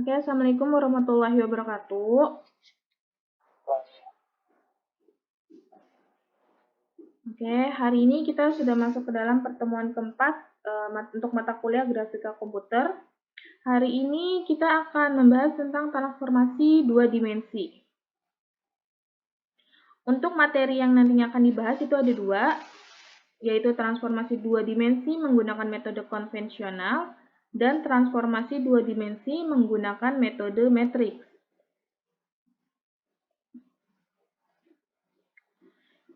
Oke, Assalamualaikum warahmatullahi wabarakatuh. Oke, hari ini kita sudah masuk ke dalam pertemuan keempat untuk mata kuliah grafika komputer. Hari ini kita akan membahas tentang transformasi dua dimensi. Untuk materi yang nantinya akan dibahas itu ada dua, yaitu transformasi dua dimensi menggunakan metode konvensional dan transformasi dua dimensi menggunakan metode matriks.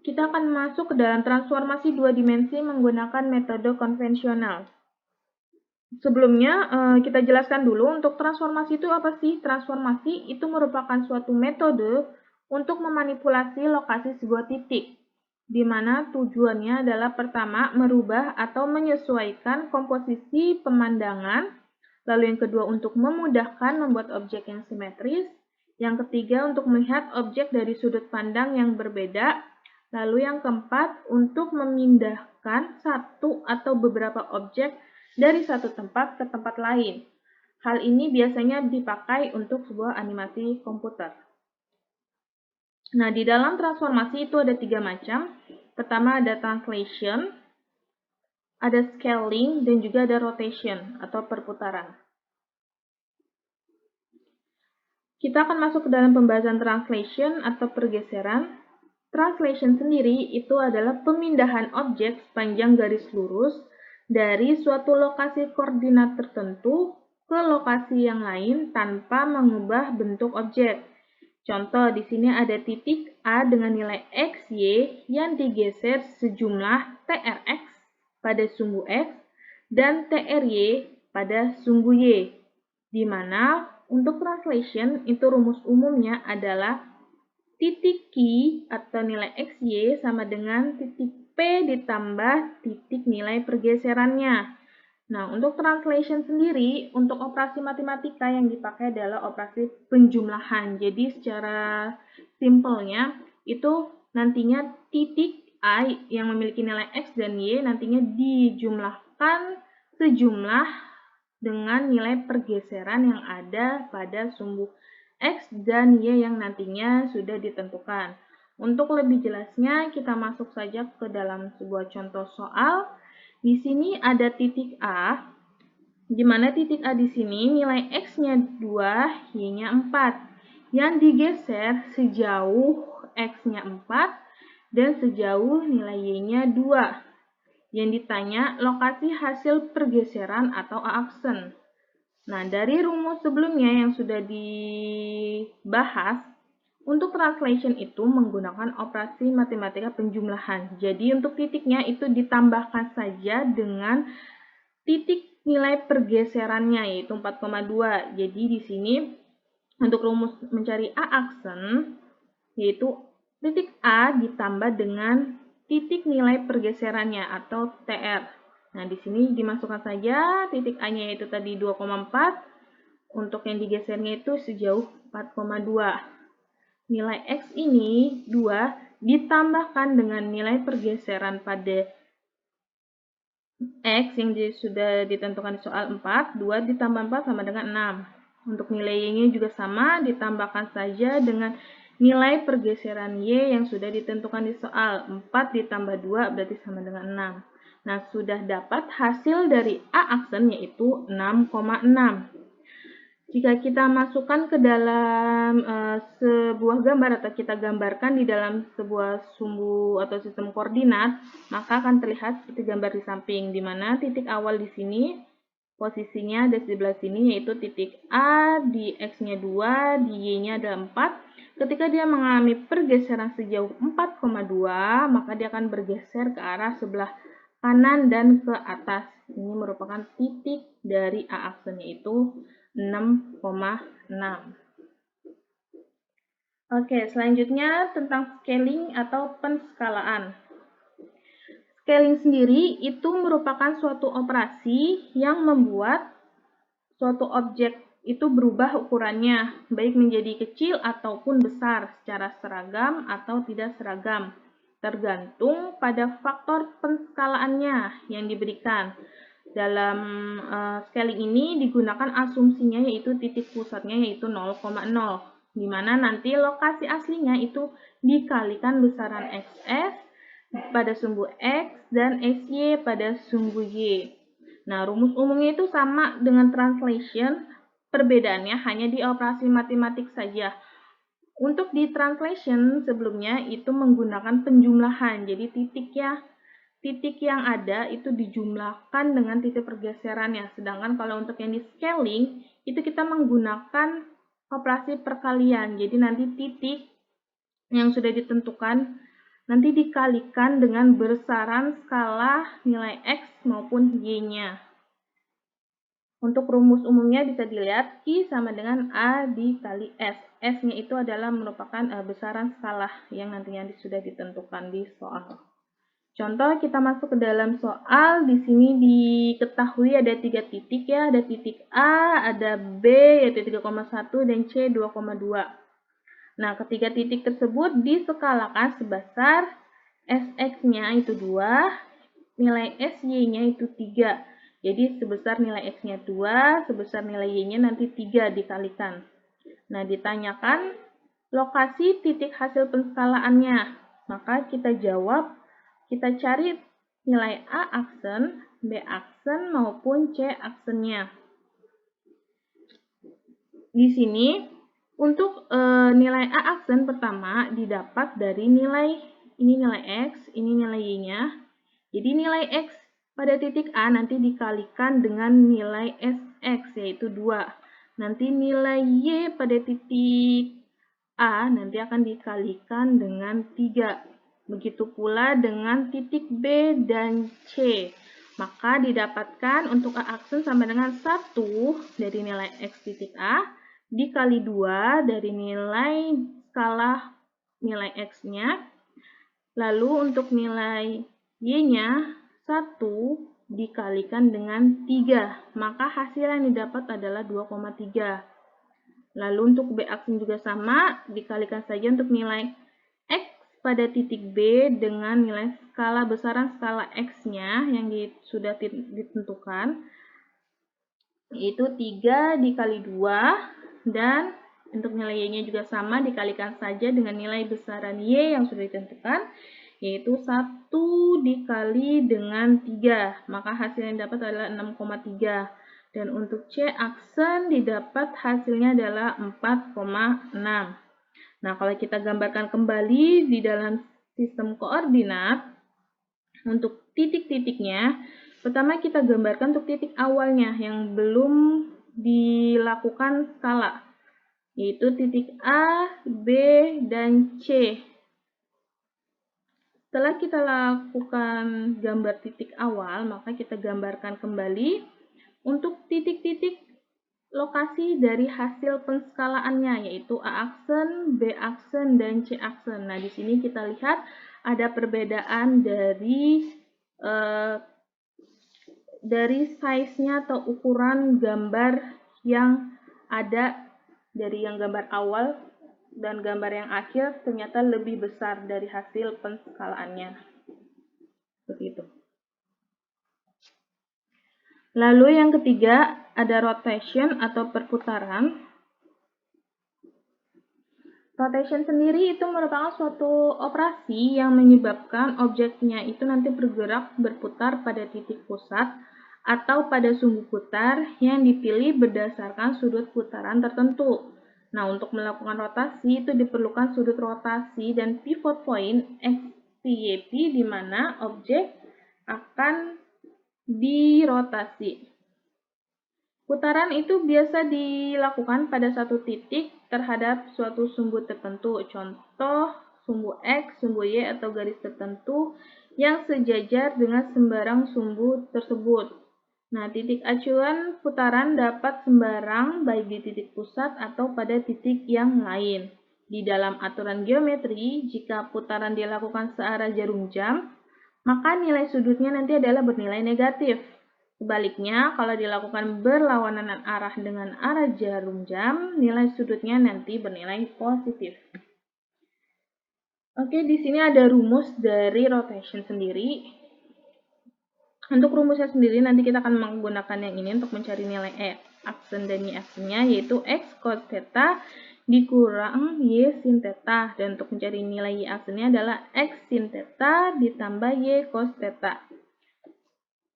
Kita akan masuk ke dalam transformasi dua dimensi menggunakan metode konvensional. Sebelumnya, kita jelaskan dulu untuk transformasi itu apa sih? Transformasi itu merupakan suatu metode untuk memanipulasi lokasi sebuah titik, di mana tujuannya adalah pertama, merubah atau menyesuaikan komposisi pemandangan, lalu yang kedua untuk memudahkan membuat objek yang simetris, yang ketiga untuk melihat objek dari sudut pandang yang berbeda, lalu yang keempat untuk memindahkan satu atau beberapa objek dari satu tempat ke tempat lain. Hal ini biasanya dipakai untuk sebuah animasi komputer. Nah, di dalam transformasi itu ada tiga macam. Pertama ada translation, ada scaling, dan juga ada rotation atau perputaran. Kita akan masuk ke dalam pembahasan translation atau pergeseran. Translation sendiri itu adalah pemindahan objek sepanjang garis lurus dari suatu lokasi koordinat tertentu ke lokasi yang lain tanpa mengubah bentuk objek. Contoh, di sini ada titik A dengan nilai X, Y yang digeser sejumlah TRX pada sumbu X dan TRY pada sumbu Y, di mana untuk translation itu rumus umumnya adalah titik Q atau nilai XY sama dengan titik P ditambah titik nilai pergeserannya. Nah, untuk translation sendiri, untuk operasi matematika yang dipakai adalah operasi penjumlahan. Jadi, secara simpelnya, itu nantinya titik A yang memiliki nilai X dan Y nantinya dijumlahkan sejumlah dengan nilai pergeseran yang ada pada sumbu X dan Y yang nantinya sudah ditentukan. Untuk lebih jelasnya, kita masuk saja ke dalam sebuah contoh soal. Di sini ada titik A, di mana titik A di sini nilai X-nya 2, Y-nya 4. Yang digeser sejauh X-nya 4 dan sejauh nilai Y-nya 2. Yang ditanya lokasi hasil pergeseran atau aksen. Nah, dari rumus sebelumnya yang sudah dibahas, untuk translation itu menggunakan operasi matematika penjumlahan. Jadi, untuk titiknya itu ditambahkan saja dengan titik nilai pergeserannya, yaitu 4,2. Jadi, di sini untuk rumus mencari A aksen, yaitu titik A ditambah dengan titik nilai pergeserannya atau TR. Nah, di sini dimasukkan saja titik A-nya yaitu tadi 2,4. Untuk yang digesernya itu sejauh 4,2. Nilai X ini 2 ditambahkan dengan nilai pergeseran pada X yang sudah ditentukan di soal 4. 2 ditambah 4 sama dengan 6. Untuk nilai Y-nya juga sama, ditambahkan saja dengan nilai pergeseran Y yang sudah ditentukan di soal. 4 ditambah 2 berarti sama dengan 6. Nah, sudah dapat hasil dari A aksen yaitu 6,6. Jika kita masukkan ke dalam sebuah gambar atau kita gambarkan di dalam sebuah sumbu atau sistem koordinat, maka akan terlihat seperti gambar di samping, di mana titik awal di sini posisinya ada di sebelah sini, yaitu titik A, di X-nya 2, di Y-nya ada 4. Ketika dia mengalami pergeseran sejauh 4,2, maka dia akan bergeser ke arah sebelah kanan dan ke atas. Ini merupakan titik dari A aksen, yaitu 6,6. Oke, selanjutnya tentang scaling atau penskalaan. Scaling sendiri itu merupakan suatu operasi yang membuat suatu objek itu berubah ukurannya, baik menjadi kecil ataupun besar secara seragam atau tidak seragam, tergantung pada faktor penskalaannya yang diberikan. Dalam scaling ini digunakan asumsinya yaitu titik pusatnya yaitu 0,0, di mana nanti lokasi aslinya itu dikalikan besaran XS pada sumbu X dan SY pada sumbu Y. Nah, rumus umumnya itu sama dengan translation, perbedaannya hanya di operasi matematik saja. Untuk di translation sebelumnya itu menggunakan penjumlahan, jadi titik yang ada itu dijumlahkan dengan titik pergeserannya. Sedangkan kalau untuk yang di scaling, itu kita menggunakan operasi perkalian. Jadi nanti titik yang sudah ditentukan nanti dikalikan dengan besaran skala nilai X maupun Y-nya. Untuk rumus umumnya bisa dilihat I sama dengan A dikali S. S-nya itu adalah merupakan besaran skala yang nantinya sudah ditentukan di soal. Contoh, kita masuk ke dalam soal. Di sini diketahui ada 3 titik ya. Ada titik A, ada B yaitu 3,1 dan C 2,2. Nah, ketiga titik tersebut diskalakan sebesar SX-nya itu 2, nilai SY-nya itu 3. Jadi sebesar nilai X-nya 2, sebesar nilai Y-nya nanti 3 dikalikan. Nah, ditanyakan lokasi titik hasil penskalaannya. Maka kita jawab, kita cari nilai A aksen, B aksen, maupun C aksennya. Di sini, untuk nilai A aksen pertama didapat dari nilai, ini nilai X, ini nilai Y-nya. Jadi nilai X pada titik A nanti dikalikan dengan nilai SX, yaitu 2. Nanti nilai Y pada titik A nanti akan dikalikan dengan 3. Begitu pula dengan titik B dan C. Maka didapatkan untuk A aksen sama dengan 1 dari nilai X titik A dikali 2 dari nilai skala nilai X-nya. Lalu untuk nilai Y-nya 1 dikalikan dengan 3. Maka hasil yang didapat adalah 2,3. Lalu untuk B aksen juga sama, dikalikan saja untuk nilai X pada titik B dengan nilai skala besaran skala X-nya yang sudah ditentukan, yaitu 3 dikali 2, dan untuk nilai Y-nya juga sama, dikalikan saja dengan nilai besaran Y yang sudah ditentukan, yaitu 1 dikali dengan 3. Maka hasil yang dapat adalah 6,3. Dan untuk C aksen didapat hasilnya adalah 4,6. Nah, kalau kita gambarkan kembali di dalam sistem koordinat, untuk titik-titiknya, pertama kita gambarkan untuk titik awalnya yang belum dilakukan skala, yaitu titik A, B, dan C. Setelah kita lakukan gambar titik awal, maka kita gambarkan kembali untuk titik-titik lokasi dari hasil penskalaannya, yaitu A aksen, B aksen, dan C aksen. Nah, di sini kita lihat ada perbedaan dari size-nya atau ukuran gambar yang ada dari yang gambar awal dan gambar yang akhir ternyata lebih besar dari hasil penskalaannya. Seperti itu. Lalu yang ketiga, ada rotation atau perputaran. Rotation sendiri itu merupakan suatu operasi yang menyebabkan objeknya itu nanti bergerak berputar pada titik pusat atau pada sumbu putar yang dipilih berdasarkan sudut putaran tertentu. Nah, untuk melakukan rotasi itu diperlukan sudut rotasi dan pivot point XYP di mana objek akan dirotasi. Putaran itu biasa dilakukan pada satu titik terhadap suatu sumbu tertentu. Contoh, sumbu X, sumbu Y, atau garis tertentu yang sejajar dengan sembarang sumbu tersebut. Nah, titik acuan putaran dapat sembarang baik di titik pusat atau pada titik yang lain. Di dalam aturan geometri, jika putaran dilakukan searah jarum jam, maka nilai sudutnya nanti adalah bernilai negatif. Sebaliknya, kalau dilakukan berlawanan arah dengan arah jarum jam, nilai sudutnya nanti bernilai positif. Oke, di sini ada rumus dari rotation sendiri. Untuk rumusnya sendiri nanti kita akan menggunakan yang ini untuk mencari nilai aksen dan y aksennya, yaitu x cos theta dikurang y sin theta. Dan untuk mencari nilai y aksennya adalah x sin theta ditambah y cos theta.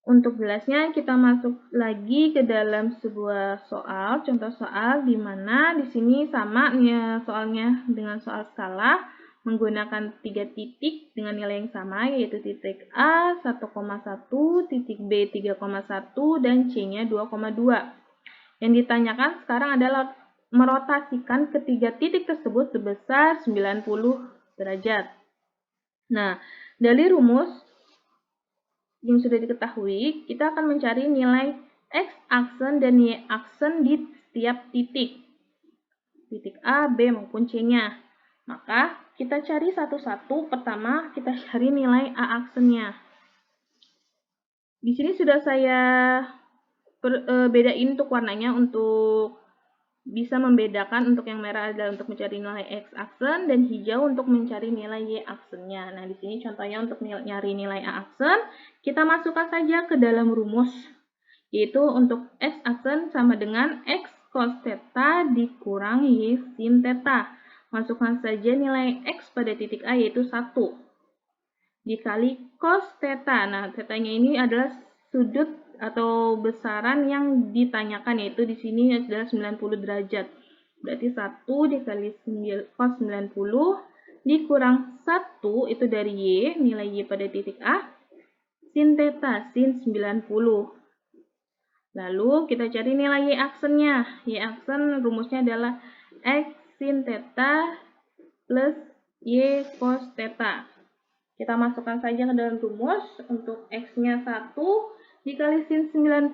Untuk jelasnya kita masuk lagi ke dalam sebuah soal, contoh soal di mana di sini sama ya soalnya dengan soal skala menggunakan 3 titik dengan nilai yang sama, yaitu titik A 1,1, titik B 3,1 dan C-nya 2,2. Yang ditanyakan sekarang adalah merotasikan ketiga titik tersebut sebesar 90 derajat. Nah, dari rumus yang sudah diketahui, kita akan mencari nilai x aksen dan y aksen di setiap titik A, B, maupun C-nya. Maka, kita cari satu-satu. Pertama, kita cari nilai A aksennya. Di sini sudah saya bedain untuk warnanya untuk bisa membedakan. Untuk yang merah adalah untuk mencari nilai x aksen dan hijau untuk mencari nilai y aksennya. Nah, di sini contohnya untuk nyari nilai a aksen, kita masukkan saja ke dalam rumus, yaitu untuk x aksen sama dengan x cos theta dikurang y sin theta. Masukkan saja nilai x pada titik A, yaitu 1 dikali cos theta. Nah, theta-nya ini adalah sudut atau besaran yang ditanyakan, yaitu di sini adalah 90 derajat. Berarti 1 dikali cos 90 dikurang 1 itu dari y, nilai y pada titik A, sin theta, sin 90. Lalu kita cari nilai y aksennya. Y aksen rumusnya adalah x sin theta plus y cos theta. Kita masukkan saja ke dalam rumus. Untuk x-nya 1 dikali sin 90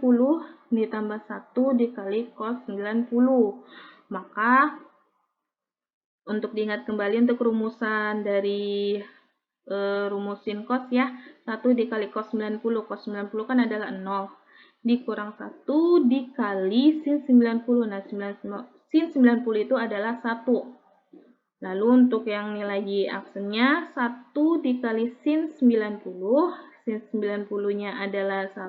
ditambah 1 dikali cos 90. Maka, untuk diingat kembali untuk rumusan dari rumus sin cos ya, 1 dikali cos 90. Cos 90 kan adalah 0. Dikurang 1 dikali sin 90. Nah, sin 90 itu adalah 1. Lalu untuk yang nilai y aksennya 1 dikali sin 90, sin 90-nya adalah 1,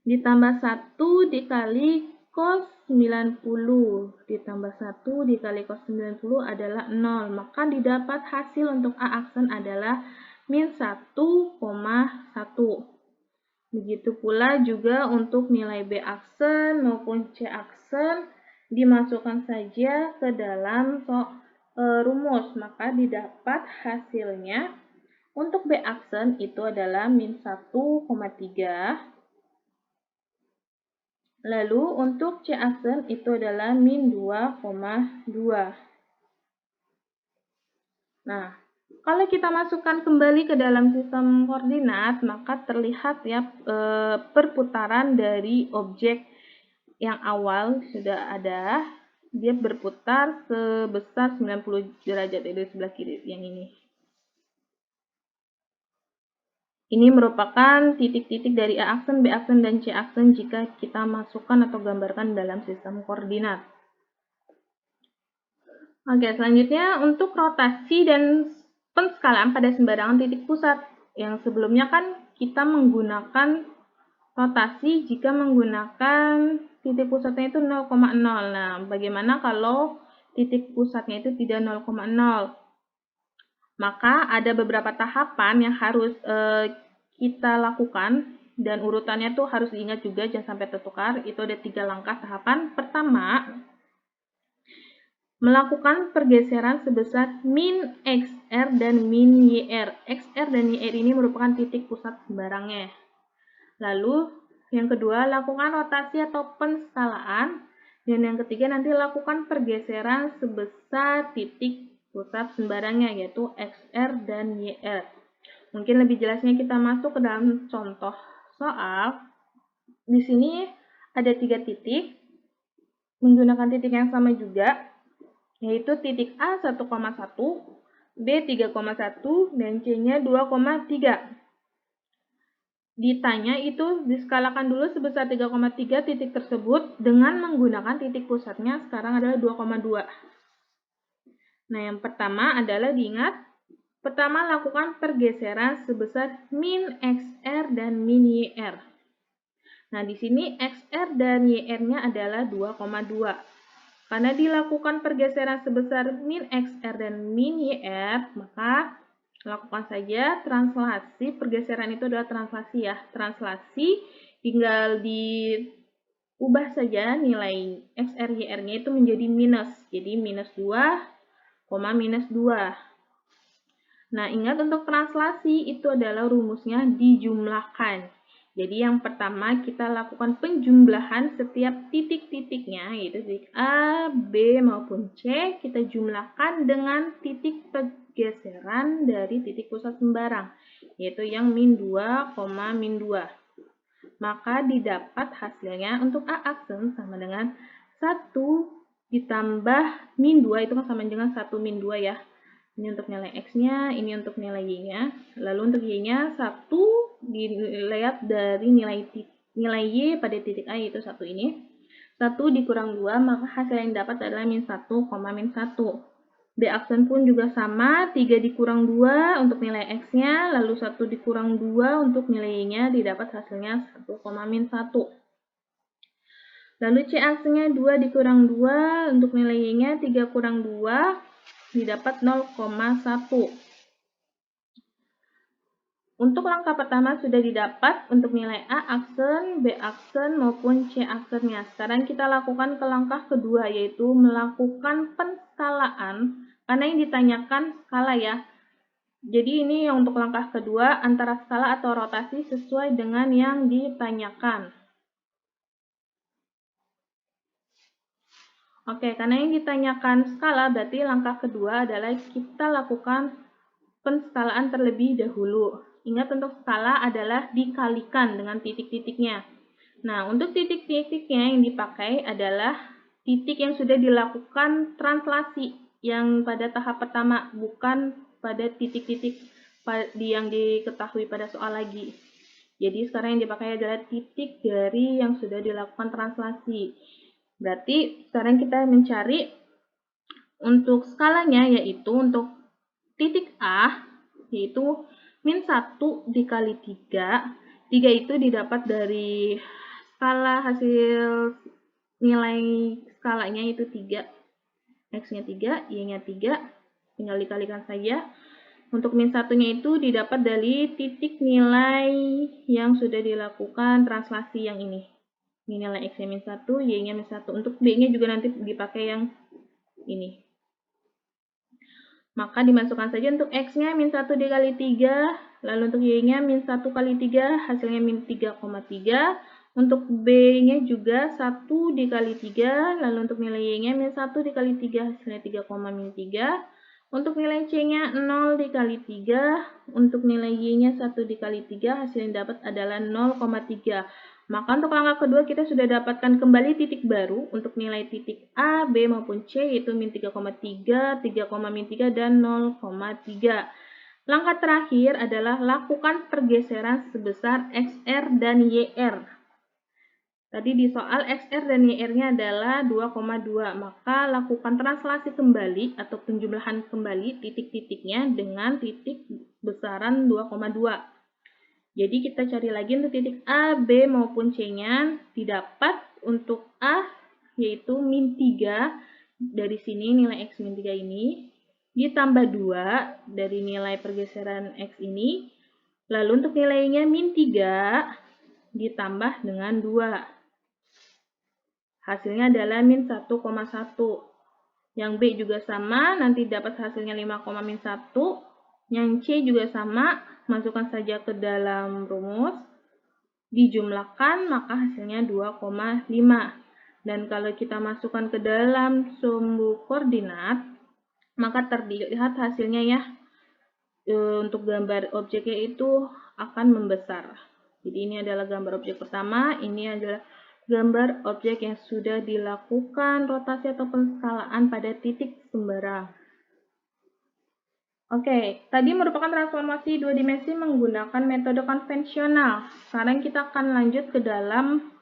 ditambah 1 dikali cos 90, ditambah 1 dikali cos 90 adalah 0. Maka didapat hasil untuk A aksen adalah min 1,1. Begitu pula juga untuk nilai B aksen maupun C aksen, dimasukkan saja ke dalam rumus, maka didapat hasilnya untuk B aksen itu adalah min 1,3. Lalu untuk C aksen itu adalah min 2,2. Nah, kalau kita masukkan kembali ke dalam sistem koordinat, maka terlihat ya perputaran dari objek yang awal sudah ada, dia berputar sebesar 90 derajat dari sebelah kiri yang ini. Ini merupakan titik-titik dari A aksen, B aksen, dan C aksen jika kita masukkan atau gambarkan dalam sistem koordinat. Oke, selanjutnya untuk rotasi dan penskalaan pada sembarangan titik pusat. Yang sebelumnya kan kita menggunakan rotasi jika menggunakan titik pusatnya itu 0,0. Nah, bagaimana kalau titik pusatnya itu tidak 0,0? Maka ada beberapa tahapan yang harus kita lakukan, dan urutannya tuh harus diingat juga, jangan sampai tertukar. Itu ada 3 langkah tahapan. Pertama, melakukan pergeseran sebesar min XR dan min YR. XR dan YR ini merupakan titik pusat sembarangnya. Lalu, yang kedua, lakukan rotasi atau penskalaan. Dan yang ketiga, nanti lakukan pergeseran sebesar titik pusat sembarangnya, yaitu XR dan YR. Mungkin lebih jelasnya kita masuk ke dalam contoh soal. Di sini ada 3 titik, menggunakan titik yang sama juga, yaitu titik A 1,1, B 3,1, dan C-nya 2,3. Ditanya itu diskalakan dulu sebesar 3,3 titik tersebut dengan menggunakan titik pusatnya sekarang adalah 2,2. Nah, yang pertama adalah diingat Pertama, lakukan pergeseran sebesar min XR dan min YR. Nah, di sini XR dan YR-nya adalah 2,2. Karena dilakukan pergeseran sebesar min XR dan min YR, maka lakukan saja translasi. Pergeseran itu adalah translasi ya. Translasi tinggal diubah saja nilai XR YR-nya itu menjadi minus. Jadi minus 2, minus 2. Nah, ingat untuk translasi itu adalah rumusnya dijumlahkan. Jadi yang pertama kita lakukan penjumlahan setiap titik-titiknya, yaitu titik A, B, maupun C, kita jumlahkan dengan titik pergeseran dari titik pusat sembarang, yaitu yang min 2, min 2. Maka didapat hasilnya untuk A aksen sama dengan 1 ditambah min 2, itu kan sama dengan 1 min 2 ya. Ini untuk nilai X-nya, ini untuk nilai Y-nya. Lalu untuk Y-nya 1 dilihat dari nilai Y pada titik A, yaitu 1 ini. 1 dikurang 2, maka hasil yang dapat adalah min 1, min 1. B aksen pun juga sama, 3 dikurang 2 untuk nilai X-nya, lalu 1 dikurang 2 untuk nilai Y-nya, didapat hasilnya 1, min 1. Lalu C aksennya 2 dikurang 2 untuk nilai Y-nya, 3 kurang 2, didapat 0,1. Untuk langkah pertama sudah didapat untuk nilai A aksen, B aksen, maupun C aksennya. Sekarang kita lakukan ke langkah kedua, yaitu melakukan penskalaan. Karena yang ditanyakan skala ya. Jadi ini untuk langkah kedua, antara skala atau rotasi sesuai dengan yang ditanyakan. Oke, karena yang ditanyakan skala, berarti langkah kedua adalah kita lakukan penskalaan terlebih dahulu. Ingat untuk skala adalah dikalikan dengan titik-titiknya. Nah, untuk titik-titiknya yang dipakai adalah titik yang sudah dilakukan translasi yang pada tahap pertama, bukan pada titik-titik yang diketahui pada soal lagi. Jadi sekarang yang dipakai adalah titik dari yang sudah dilakukan translasi. Berarti sekarang kita mencari untuk skalanya, yaitu untuk titik A, yaitu min 1 dikali 3. 3 itu didapat dari skala hasil nilai skalanya itu 3. X-nya 3, Y-nya 3. Tinggal dikalikan saja. Untuk min 1-nya itu didapat dari titik nilai yang sudah dilakukan translasi yang ini. Ini nilai X-nya min 1, Y-nya min 1. Untuk B-nya juga nanti dipakai yang ini. Maka dimasukkan saja untuk X-nya min 1 dikali 3, lalu untuk Y-nya min 1 kali 3, hasilnya min 3,3. Untuk B-nya juga 1 dikali 3, lalu untuk nilai Y-nya min 1 dikali 3, hasilnya 3,3. Untuk nilai C-nya 0 dikali 3, untuk nilai Y-nya 1 dikali 3, hasil yang dapat adalah 0,3. Maka untuk langkah kedua kita sudah dapatkan kembali titik baru untuk nilai titik A, B, maupun C, yaitu min 3,3, 3,3, dan 0,3. Langkah terakhir adalah lakukan pergeseran sebesar XR dan YR. Tadi di soal XR dan YR-nya adalah 2,2, maka lakukan translasi kembali atau penjumlahan kembali titik-titiknya dengan titik besaran 2,2. Jadi kita cari lagi untuk titik A, B, maupun C-nya. Didapat untuk A, yaitu min 3. Dari sini nilai X min 3 ini. Ditambah 2 dari nilai pergeseran X ini. Lalu untuk nilainya min 3 ditambah dengan 2. Hasilnya adalah min 1,1. Yang B juga sama, nanti dapat hasilnya 5, min 1. Yang C juga sama, masukkan saja ke dalam rumus, dijumlahkan, maka hasilnya 2,5. Dan kalau kita masukkan ke dalam sumbu koordinat, maka terlihat hasilnya ya, untuk gambar objeknya itu akan membesar. Jadi ini adalah gambar objek pertama, ini adalah gambar objek yang sudah dilakukan rotasi atau penskalaan pada titik sembarang. Oke, tadi merupakan transformasi dua dimensi menggunakan metode konvensional. Sekarang kita akan lanjut ke dalam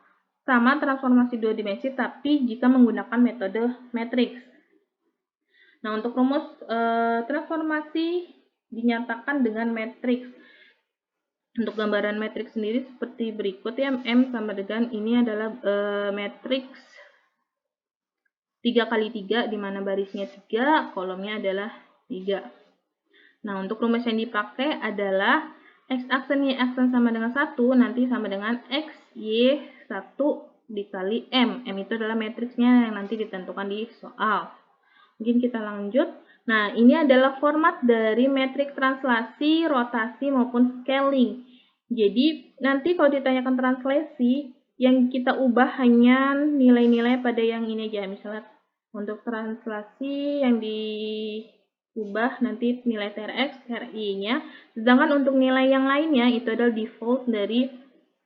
sama transformasi dua dimensi, tapi jika menggunakan metode matriks. Nah, untuk rumus transformasi dinyatakan dengan matriks. Untuk gambaran matriks sendiri seperti berikut ya, M sama dengan ini adalah matriks 3 kali 3, di mana barisnya 3, kolomnya adalah 3. Nah, untuk rumus yang dipakai adalah X aksen Y aksen sama dengan 1, nanti sama dengan X, Y, 1 dikali M. M itu adalah matriksnya yang nanti ditentukan di soal. Mungkin kita lanjut. Nah, ini adalah format dari metrik translasi, rotasi, maupun scaling. Jadi, nanti kalau ditanyakan translasi, yang kita ubah hanya nilai-nilai pada yang ini aja. Misalnya, untuk translasi yang diubah nanti nilai TRX, TRI-nya. Sedangkan untuk nilai yang lainnya, itu adalah default dari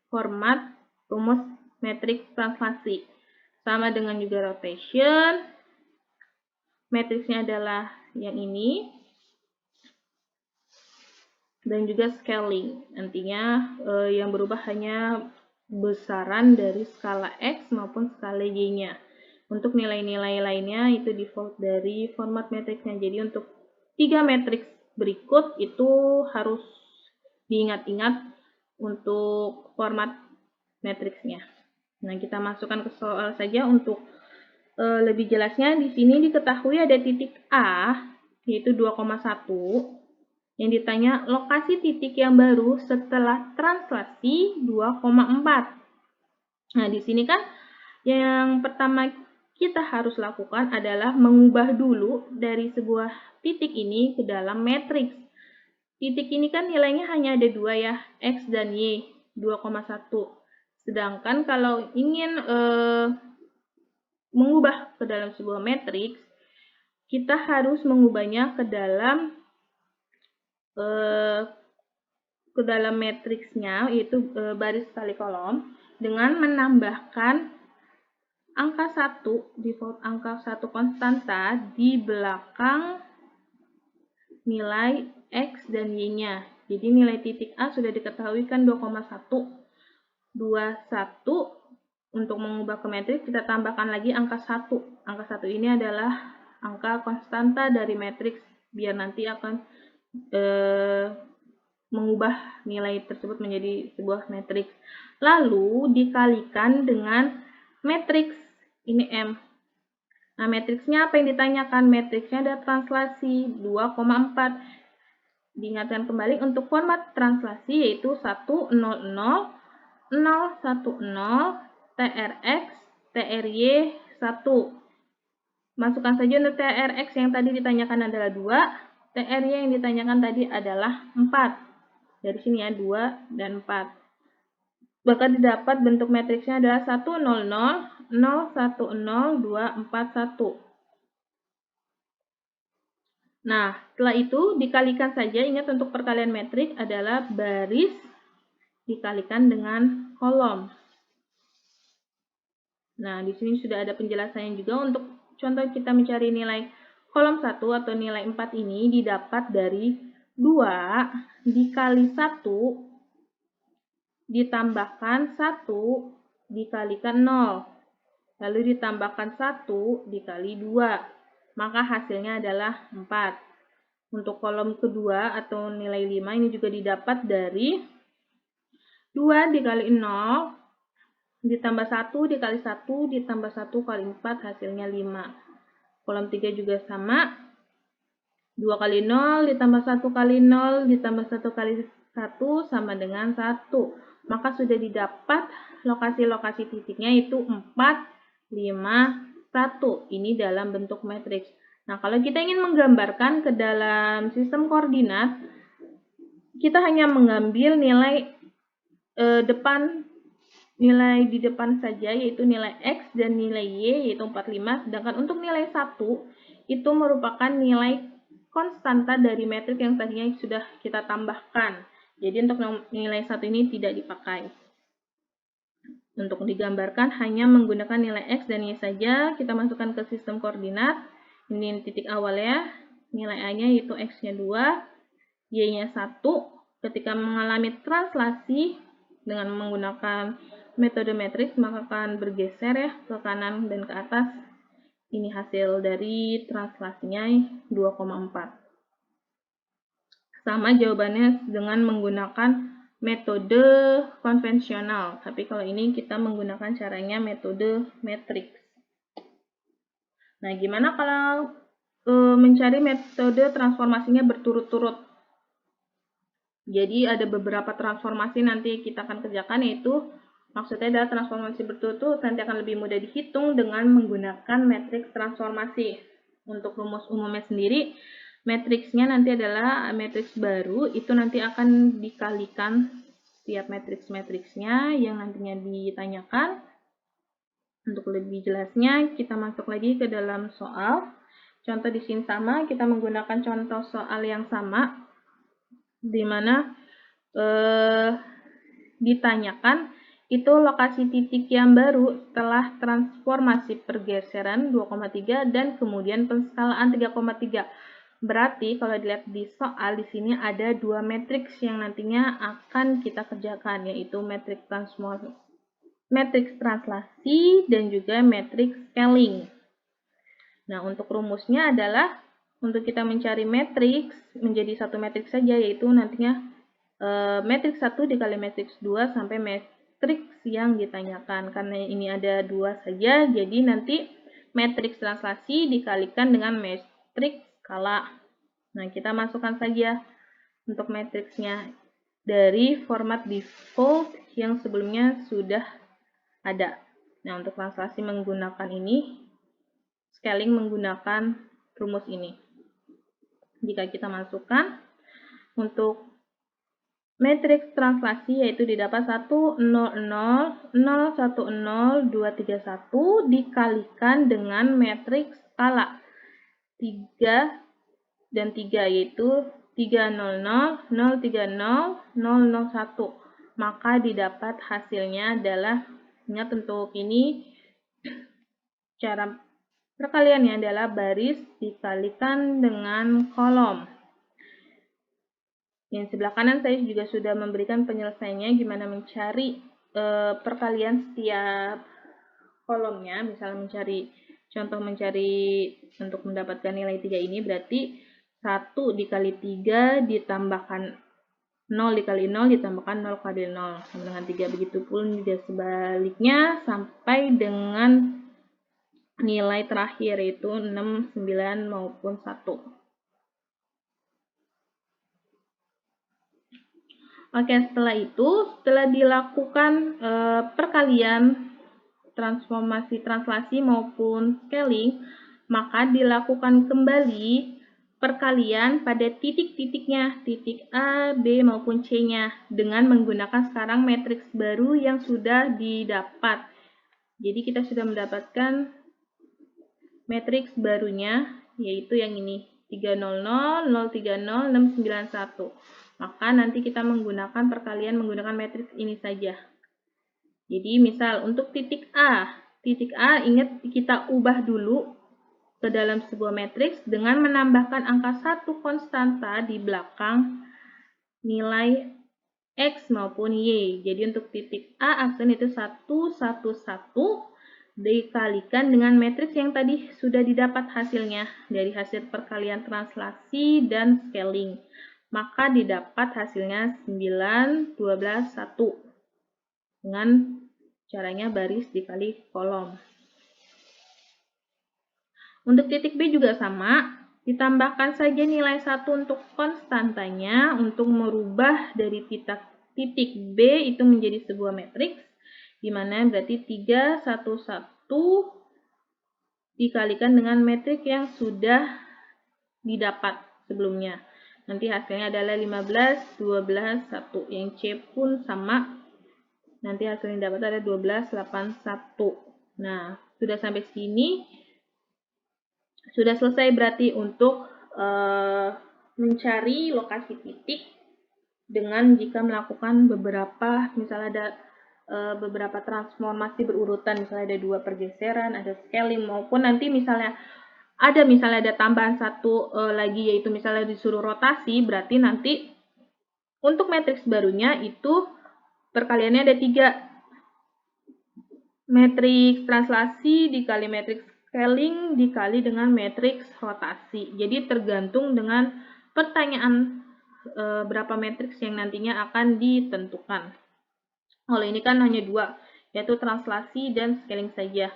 format rumus metrik translasi. Sama dengan juga rotation, matriksnya adalah yang ini, dan juga scaling. Nantinya yang berubah hanya besaran dari skala X maupun skala Y-nya. Untuk nilai-nilai lainnya itu default dari format matriksnya. Jadi untuk 3 matriks berikut itu harus diingat-ingat untuk format matriksnya. Nah, kita masukkan ke soal saja untuk lebih jelasnya. Di sini diketahui ada titik A, yaitu 2,1, yang ditanya lokasi titik yang baru setelah translasi 2,4. Nah, di sini kan yang pertama kita harus lakukan adalah mengubah dulu dari sebuah titik ini ke dalam matriks. Titik ini kan nilainya hanya ada 2 ya, X dan Y, 2,1. Sedangkan kalau ingin mengubah ke dalam sebuah matriks, kita harus mengubahnya ke dalam matriksnya, yaitu baris kali kolom, dengan menambahkan angka 1, default angka 1 konstanta di belakang nilai X dan Y-nya. Jadi nilai titik A sudah diketahui kan 2,1. 21. Untuk mengubah ke matriks, kita tambahkan lagi angka 1. Angka 1 ini adalah angka konstanta dari matriks, biar nanti akan mengubah nilai tersebut menjadi sebuah matriks. Lalu dikalikan dengan matriks, ini M. Nah, matriksnya apa yang ditanyakan? Matriksnya ada translasi 2,4. Diingatkan kembali untuk format translasi yaitu 100, 010, TRX, TRY 1. Masukkan saja untuk TRX yang tadi ditanyakan adalah 2, TRY yang ditanyakan tadi adalah 4. Dari sini ya, 2 dan 4. Bahkan didapat bentuk matriksnya adalah 100, 010, 241. Nah, setelah itu dikalikan saja. Ingat, untuk perkalian metrik adalah baris dikalikan dengan kolom. Nah, di sini sudah ada penjelasannya juga. Untuk contoh kita mencari nilai kolom 1 atau nilai 4 ini didapat dari 2 dikali 1 ditambahkan 1 dikalikan 0. Lalu ditambahkan 1 dikali 2. Maka hasilnya adalah 4. Untuk kolom kedua atau nilai 5 ini juga didapat dari 2 dikali 0 ditambah 1 dikali 1 ditambah 1 kali 4, hasilnya 5. Kolom 3 juga sama. 2 kali 0 ditambah 1 kali 0 ditambah 1 kali 1 sama dengan 1. Maka sudah didapat lokasi-lokasi titiknya itu 4, 5, 1. Ini dalam bentuk matriks. Nah, kalau kita ingin menggambarkan ke dalam sistem koordinat, kita hanya mengambil nilai nilai di depan saja, yaitu nilai X dan nilai Y, yaitu 45. Sedangkan untuk nilai 1, itu merupakan nilai konstanta dari metrik yang tadinya sudah kita tambahkan. Jadi untuk nilai 1 ini tidak dipakai. Untuk digambarkan hanya menggunakan nilai X dan Y saja. Kita masukkan ke sistem koordinat. Ini titik awalnya, nilai A-nya yaitu X-nya 2, Y-nya 1. Ketika mengalami translasi dengan menggunakan metode matriks, maka akan bergeser ya ke kanan dan ke atas. Ini hasil dari translasinya 2,4. sama jawabannya dengan menggunakan metode konvensional. Tapi kalau ini kita menggunakan caranya metode matriks. Nah, gimana kalau mencari metode transformasinya berturut-turut? Jadi ada beberapa transformasi nanti kita akan kerjakan, yaitu maksudnya adalah transformasi berturut-turut nanti akan lebih mudah dihitung dengan menggunakan matriks transformasi. Untuk rumus umumnya sendiri, matriksnya nanti adalah matriks baru, itu nanti akan dikalikan setiap matriks-matriksnya yang nantinya ditanyakan. Untuk lebih jelasnya, kita masuk lagi ke dalam soal. Contoh di sini sama, kita menggunakan contoh soal yang sama, di mana ditanyakan itu lokasi titik yang baru setelah transformasi pergeseran 2,3 dan kemudian penskalaan 3,3. Berarti kalau dilihat di soal di sini ada dua matriks yang nantinya akan kita kerjakan, yaitu matriks translasi dan juga matriks scaling. Nah, untuk rumusnya adalah untuk kita mencari matriks menjadi satu matriks saja, yaitu nantinya matriks 1 dikali matriks 2 sampai matriks yang ditanyakan. Karena ini ada dua saja, jadi nanti matriks translasi dikalikan dengan matriks skala. Nah, kita masukkan saja untuk matriksnya dari format default yang sebelumnya sudah ada. Nah, untuk translasi menggunakan ini, scaling menggunakan rumus ini. Jika kita masukkan untuk matriks translasi, yaitu didapat 1, 0, 0, 0, 1, 0, 2, 3, 1 dikalikan dengan matriks skala 3 dan 3, yaitu 3, 0, 0, 0, 3, 0, 0, 0, 1. Maka didapat hasilnya adalah, ingat untuk ini cara perkaliannya adalah baris dikalikan dengan kolom. Yang sebelah kanan saya juga sudah memberikan penyelesaiannya gimana mencari perkalian setiap kolomnya. Misalnya mencari untuk mendapatkan nilai 3 ini berarti 1 dikali 3 ditambahkan 0 dikali 0 ditambahkan 0 kali 0 sama dengan 3. Begitupun juga sebaliknya sampai dengan nilai terakhir yaitu 6, 9 maupun 1. Oke, setelah dilakukan perkalian transformasi translasi maupun scaling, maka dilakukan kembali perkalian pada titik-titiknya, titik A, B maupun C-nya dengan menggunakan sekarang matriks baru yang sudah didapat. Jadi kita sudah mendapatkan matriks barunya, yaitu yang ini, 300, 030, 691. Maka nanti kita menggunakan perkalian menggunakan matriks ini saja. Jadi misal untuk titik A ingat kita ubah dulu ke dalam sebuah matriks dengan menambahkan angka 1 konstanta di belakang nilai X maupun Y. Jadi untuk titik A aksen itu 1, 1, 1 dikalikan dengan matriks yang tadi sudah didapat hasilnya dari hasil perkalian translasi dan scaling. Maka didapat hasilnya 9, 12, 1 dengan caranya baris dikali kolom. Untuk titik B juga sama, ditambahkan saja nilai 1 untuk konstantanya untuk merubah dari titik B itu menjadi sebuah matriks, di mana berarti 3, 1, 1 dikalikan dengan matriks yang sudah didapat sebelumnya. Nanti hasilnya adalah 15, 12, 1. Yang C pun sama. Nanti hasilnya dapat ada 12, 8, 1. Nah, sudah sampai sini. Sudah selesai berarti untuk mencari lokasi titik dengan jika melakukan beberapa, misalnya ada beberapa transformasi berurutan, misalnya ada 2 pergeseran, ada scaling, maupun nanti misalnya ada tambahan 1 lagi, yaitu misalnya disuruh rotasi, berarti nanti untuk matriks barunya itu perkaliannya ada 3. Matriks translasi dikali matriks scaling dikali dengan matriks rotasi. Jadi tergantung dengan pertanyaan berapa matriks yang nantinya akan ditentukan. Kalau ini kan hanya dua, yaitu translasi dan scaling saja,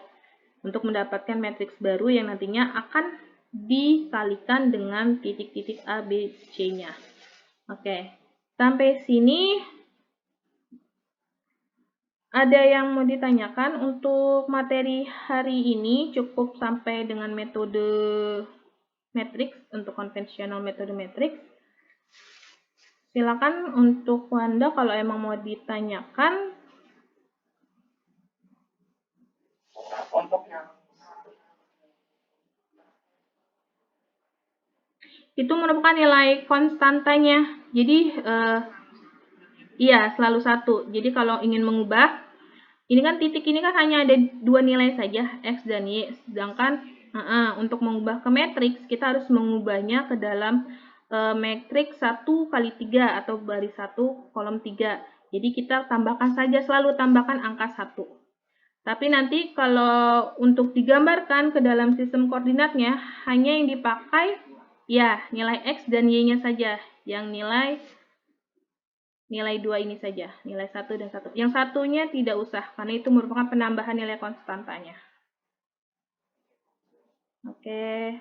untuk mendapatkan matriks baru yang nantinya akan dikalikan dengan titik-titik A, B, C-nya. Oke, sampai sini ada yang mau ditanyakan? Untuk materi hari ini cukup sampai dengan metode matriks, untuk konvensional metode matriks. Silakan untuk Wanda kalau emang mau ditanyakan. Untuk yang itu merupakan nilai konstantanya. Jadi, iya, selalu 1. Jadi, kalau ingin mengubah, ini kan titik ini kan hanya ada 2 nilai saja, X dan Y. Sedangkan, untuk mengubah ke matriks, kita harus mengubahnya ke dalam matriks 1 kali 3 atau baris 1 kolom 3. Jadi, kita tambahkan saja, selalu tambahkan angka 1. Tapi nanti kalau untuk digambarkan ke dalam sistem koordinatnya, hanya yang dipakai ya nilai X dan Y-nya saja. Yang nilai 2 ini saja, nilai 1 dan 1. Yang satunya tidak usah, karena itu merupakan penambahan nilai konstantanya. Oke.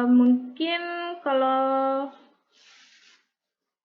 Mungkin kalau